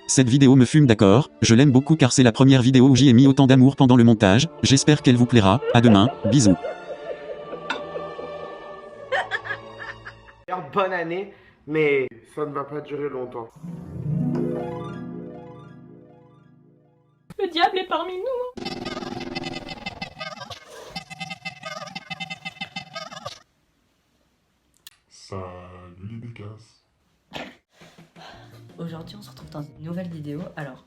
Cette vidéo me fume d'accord, je l'aime beaucoup car c'est la première vidéo où j'y ai mis autant d'amour pendant le montage, j'espère qu'elle vous plaira, à demain, bisous. Bonne année, mais ça ne va pas durer longtemps. Le diable est parmi nous. Salut les bécasses. Aujourd'hui on se retrouve dans une nouvelle vidéo. Alors,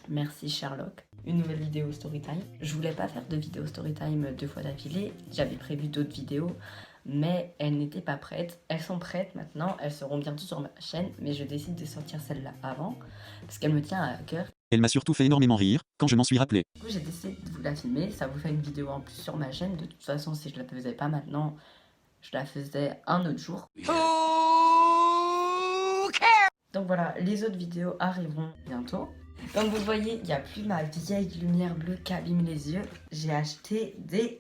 merci Sherlock. Une nouvelle vidéo storytime. Je voulais pas faire de vidéo storytime 2 fois d'affilée. J'avais prévu d'autres vidéos, mais elles n'étaient pas prêtes. Elles sont prêtes maintenant, elles seront bientôt sur ma chaîne, mais je décide de sortir celle-là avant, parce qu'elle me tient à cœur. Elle m'a surtout fait énormément rire, quand je m'en suis rappelé. Du coup j'ai décidé de vous la filmer, ça vous fait une vidéo en plus sur ma chaîne. De toute façon si je la faisais pas maintenant, je la faisais un autre jour. Donc voilà, les autres vidéos arriveront bientôt. Comme vous voyez, il n'y a plus ma vieille lumière bleue qui abîme les yeux. J'ai acheté des...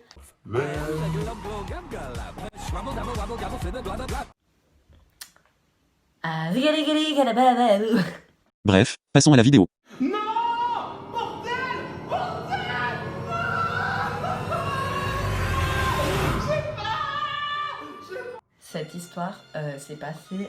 Bref, passons à la vidéo. Cette histoire s'est passée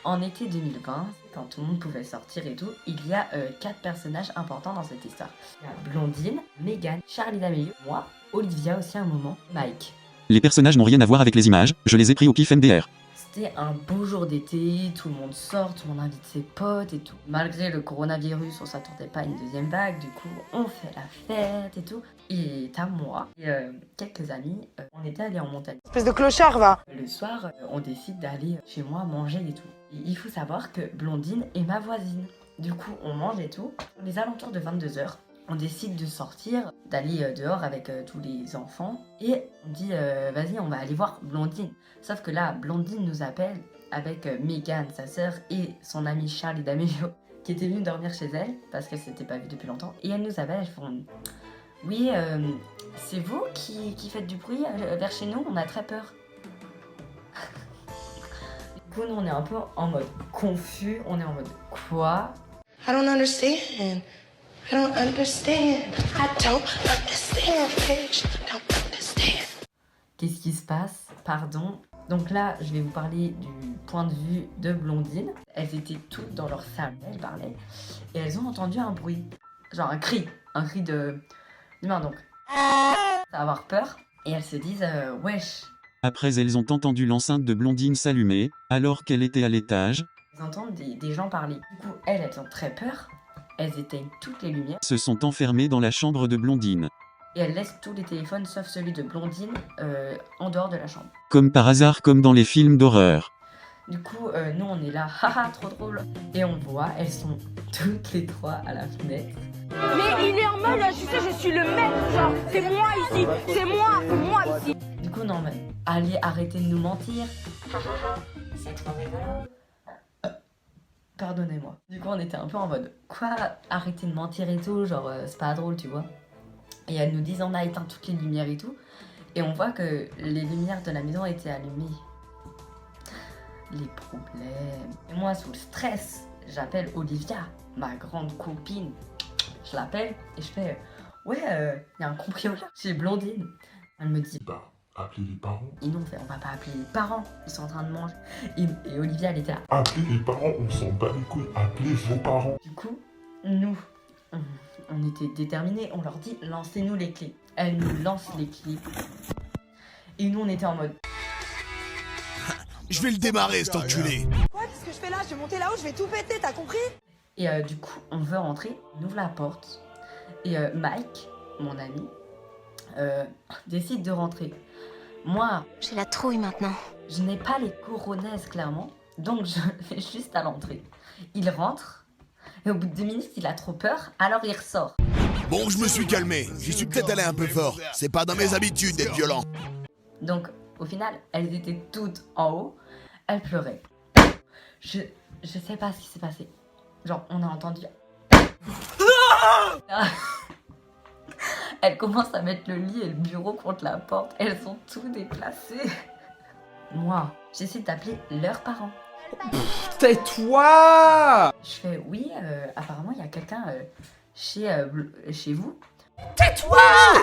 en été 2020, quand tout le monde pouvait sortir et tout. Il y a 4 personnages importants dans cette histoire. Il y a Blondine, Megan, Charlie D'Amelio, moi, Olivia aussi à un moment, Mike. Les personnages n'ont rien à voir avec les images, je les ai pris au kiff MDR. C'était un beau jour d'été, tout le monde sort, tout le monde invite ses potes et tout. Malgré le coronavirus, on s'attendait pas à une deuxième vague, du coup on fait la fête et tout. Et t'as moi et quelques amis, on était allés en montagne. Espèce de clochard, va. Le soir, on décide d'aller chez moi manger et tout. Et il faut savoir que Blondine est ma voisine. Du coup on mange et tout. Les alentours de 22h, on décide de sortir, d'aller dehors avec tous les enfants. Et on dit, vas-y, on va aller voir Blondine. Sauf que là, Blondine nous appelle avec Megan, sa sœur, et son ami Charlie D'Amelio, qui était venu dormir chez elle, parce qu'elle s'était pas vue depuis longtemps. Et elle nous appelle, elles font, oui, c'est vous qui faites du bruit vers chez nous, on a très peur. Du coup, nous, on est un peu en mode confus, on est en mode, quoi? I don't understand. I don't understand. I don't understand, bitch. I don't understand. Qu'est-ce qui se passe? Pardon. Donc là, je vais vous parler du point de vue de Blondine. Elles étaient toutes dans leur salle, elles parlaient, et elles ont entendu un bruit. Genre un cri d'humain donc. Ça va avoir peur, et elles se disent, wesh. Après elles ont entendu l'enceinte de Blondine s'allumer, alors qu'elle était à l'étage, Elles entendent des gens parler. Du coup, elles ont très peur. Elles éteignent toutes les lumières. se sont enfermées dans la chambre de Blondine. Et elles laissent tous les téléphones, sauf celui de Blondine, en dehors de la chambre. Comme par hasard comme dans les films d'horreur. Du coup, nous on est là, haha, trop drôle. Et on voit, elles sont toutes les 3 à la fenêtre. Mais il est en mode, tu sais, je suis le maître, genre, c'est moi ici, c'est moi ici. Du coup, non, mais allez, arrêtez de nous mentir. C'est trop rigolo. Pardonnez-moi. Du coup, on était un peu en mode, quoi, arrêtez de mentir et tout, genre, c'est pas drôle, tu vois. Et elles nous disent, on a éteint toutes les lumières et tout. Et on voit que les lumières de la maison étaient allumées. Les problèmes. Et moi, sous le stress, j'appelle Olivia, ma grande copine. Je l'appelle et je fais, ouais, y a un cambriolage chez Blondine. Elle me dit, Bah, appelez les parents. et nous on fait, on va pas appeler les parents, ils sont en train de manger. Et Olivia, elle était là. Appelez les parents, on s'en bat les couilles. Appelez vos parents. Du coup, nous, on était déterminés, on leur dit, lancez-nous les clés. Elle nous lance les clés. Et nous, on était en mode, Je vais le démarrer, cet enculé. Quoi? Qu'est-ce que je fais là? Je vais monter là-haut, je vais tout péter, t'as compris? et du coup, on veut rentrer, on ouvre la porte. Et Mike, mon ami, décide de rentrer. Moi, J'ai la trouille maintenant. je n'ai pas les coronaises, clairement. Donc, je vais juste à l'entrée. Il rentre. Et au bout de 2 minutes, il a trop peur. Alors, il ressort. Bon, je me suis calmé. J'y suis peut-être allé un peu fort. C'est pas dans mes habitudes d'être violent. Donc, au final, elles étaient toutes en haut. Elles pleuraient. Je sais pas ce qui s'est passé. Genre, on a entendu... Elles commencent à mettre le lit et le bureau contre la porte. Elles sont tout déplacées. Moi, j'essaie d'appeler leurs parents. Tais-toi! Je fais oui, apparemment il y a quelqu'un chez vous.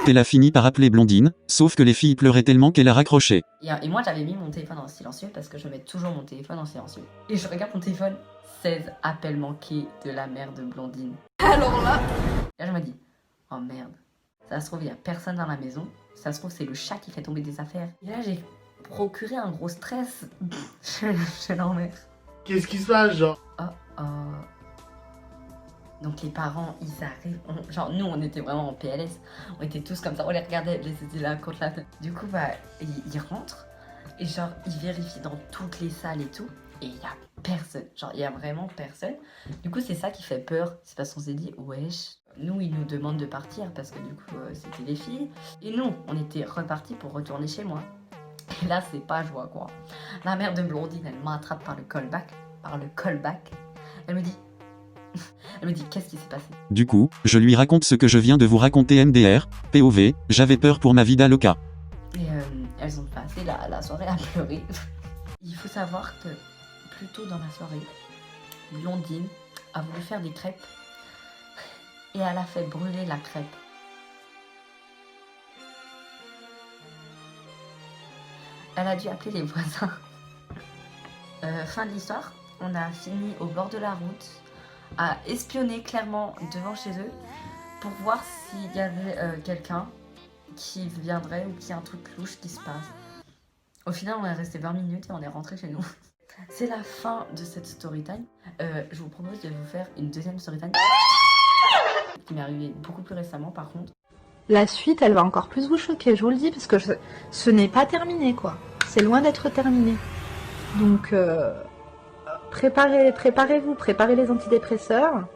Elle a fini par appeler Blondine, sauf que les filles pleuraient tellement qu'elle a raccroché. Et moi j'avais mis mon téléphone en silencieux parce que je mets toujours mon téléphone en silencieux. Et je regarde mon téléphone, 16 appels manqués de la mère de Blondine. Alors là, Là je me dis, oh merde, ça se trouve il y a personne dans la maison, ça se trouve c'est le chat qui fait tomber des affaires. Et là j'ai procuré un gros stress chez leur mère. Qu'est-ce qui se passe, genre? Oh oh. Donc les parents, ils arrivent, genre nous on était vraiment en PLS, on était tous comme ça, on les regardait, ils étaient là contre la fenêtre. Du coup bah ils rentrent et genre ils vérifient dans toutes les salles et tout et il y a personne, genre il y a vraiment personne. Du coup c'est ça qui fait peur, c'est parce qu'on s'est dit wesh, nous ils nous demandent de partir parce que du coup c'était les filles et nous on était repartis pour retourner chez moi. Et là c'est pas joie quoi. La mère de Blondine elle m'attrape par le callback, elle me dit qu'est-ce qui s'est passé? Du coup, je lui raconte ce que je viens de vous raconter MDR, POV, j'avais peur pour ma vida loca. Et elles ont passé la soirée à pleurer. Il faut savoir que plus tôt dans la soirée, Blondine a voulu faire des crêpes et elle a fait brûler la crêpe. Elle a dû appeler les voisins. Fin de l'histoire, on a fini au bord de la route à espionner clairement devant chez eux pour voir s'il y avait quelqu'un qui viendrait ou qu'il y a un truc louche qui se passe. Au final, on est resté 20 minutes et on est rentré chez nous. C'est la fin de cette story time. Je vous propose de vous faire une deuxième story time qui m'est arrivée beaucoup plus récemment par contre. La suite, elle va encore plus vous choquer, je vous le dis, parce que ce n'est pas terminé, quoi. C'est loin d'être terminé. Donc, préparez-vous, préparez les antidépresseurs.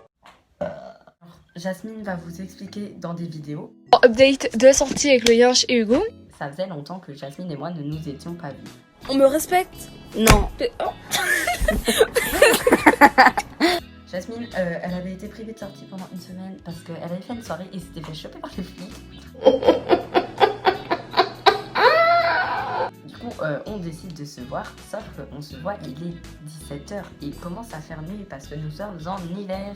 Jasmine va vous expliquer dans des vidéos. update de la sortie avec le Yinche et Hugo. Ça faisait longtemps que Jasmine et moi ne nous étions pas vus. On me respecte? Non. Jasmine, elle avait été privée de sortie pendant une semaine parce qu'elle avait fait une soirée et s'était fait choper par les flics. Du coup, on décide de se voir, sauf qu'on se voit, il est 17h et il commence à faire nuit parce que nous sommes en hiver.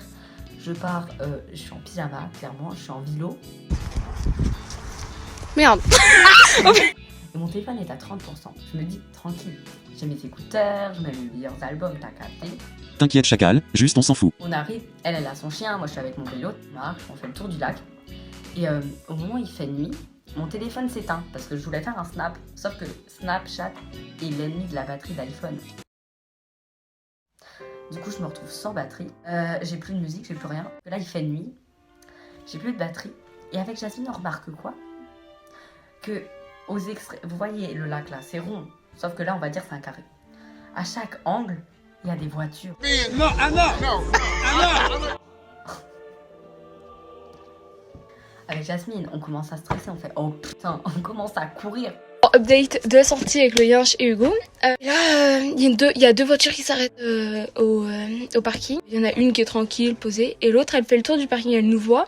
Je pars, je suis en pyjama, clairement, je suis en vélo. Merde. Et mon téléphone est à 30%. Je me dis, tranquille, j'ai mes écouteurs, je mets mes meilleurs albums, t'as capté. T'inquiète chacal, juste on s'en fout. On arrive, elle a son chien, moi je suis avec mon vélo, on marche, on fait le tour du lac. Et au moment où il fait nuit, mon téléphone s'éteint parce que je voulais faire un snap, sauf que Snapchat est l'ennemi de la batterie d'iPhone. Du coup je me retrouve sans batterie, j'ai plus de musique, j'ai plus rien. Là il fait nuit, j'ai plus de batterie. Et avec Jasmine on remarque quoi? Que aux extraits, vous voyez le lac là, c'est rond, sauf que là on va dire c'est un carré. À chaque angle, il y a des voitures. Non, ah non, Avec Jasmine, on commence à stresser, on fait oh putain, on commence à courir. Update de la sortie avec le Yinche et Hugo. Là, il y a deux voitures qui s'arrêtent au parking. Il y en a une qui est tranquille, posée, et l'autre, elle fait le tour du parking, elle nous voit.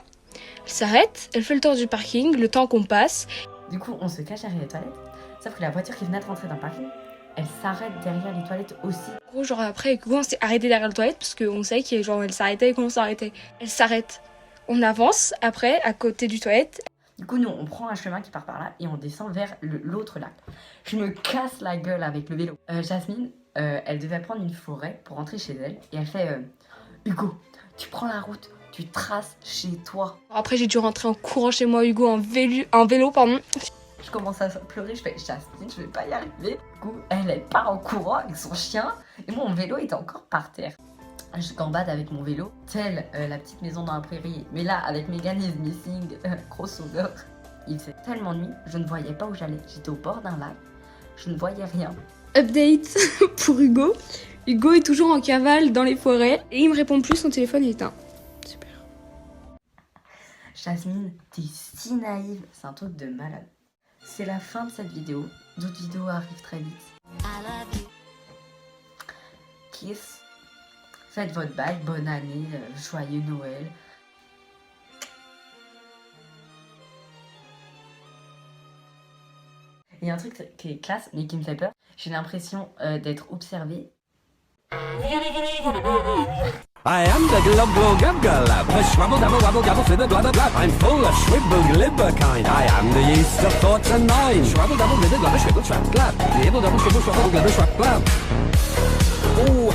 Elle s'arrête, elle fait le tour du parking, le temps qu'on passe. Du coup, on se cache derrière les toilettes, sauf que la voiture qui venait de rentrer dans le parking, elle s'arrête derrière les toilettes aussi. En gros, genre après, avec Hugo, on s'est arrêté derrière la toilette parce qu'on savait qu'elle elle s'arrêtait et qu'on s'arrêtait. Elle s'arrête. On avance après, à côté du toilette. Du coup, nous, on prend un chemin qui part par là et on descend vers l'autre lac. Je me casse la gueule avec le vélo. Jasmine, elle devait prendre une forêt pour rentrer chez elle et elle fait Hugo, tu prends la route, tu traces chez toi. Après, j'ai dû rentrer en courant chez moi, Hugo, en vélo, pardon. Je commence à pleurer, je fais Jasmine, je vais pas y arriver. Du coup, elle part en courant avec son chien et moi, mon vélo était encore par terre. Je gambade avec mon vélo, telle la petite maison dans la prairie. Mais là, avec Megan is missing, crossover, il faisait tellement nuit, je ne voyais pas où j'allais. J'étais au bord d'un lac, je ne voyais rien. Update pour Hugo. Hugo est toujours en cavale dans les forêts et il me répond plus, son téléphone est éteint. Super. Jasmine, t'es si naïve, c'est un truc de malade. C'est la fin de cette vidéo. D'autres vidéos arrivent très vite. Kiss. Faites votre bail, bonne année, joyeux Noël. Il y a un truc qui est classe, mais qui me fait peur. J'ai l'impression d'être observée. I am the glub glub gub glub, the shrubble double wobble gobble flibber blubber blub. I'm full of shribble glibber kind. I am the yeast of thoughts and mind. Shrubble double blibber blubber shribble trap glub. Glibble double shribble shrubble glibber shrap glub. Ooh,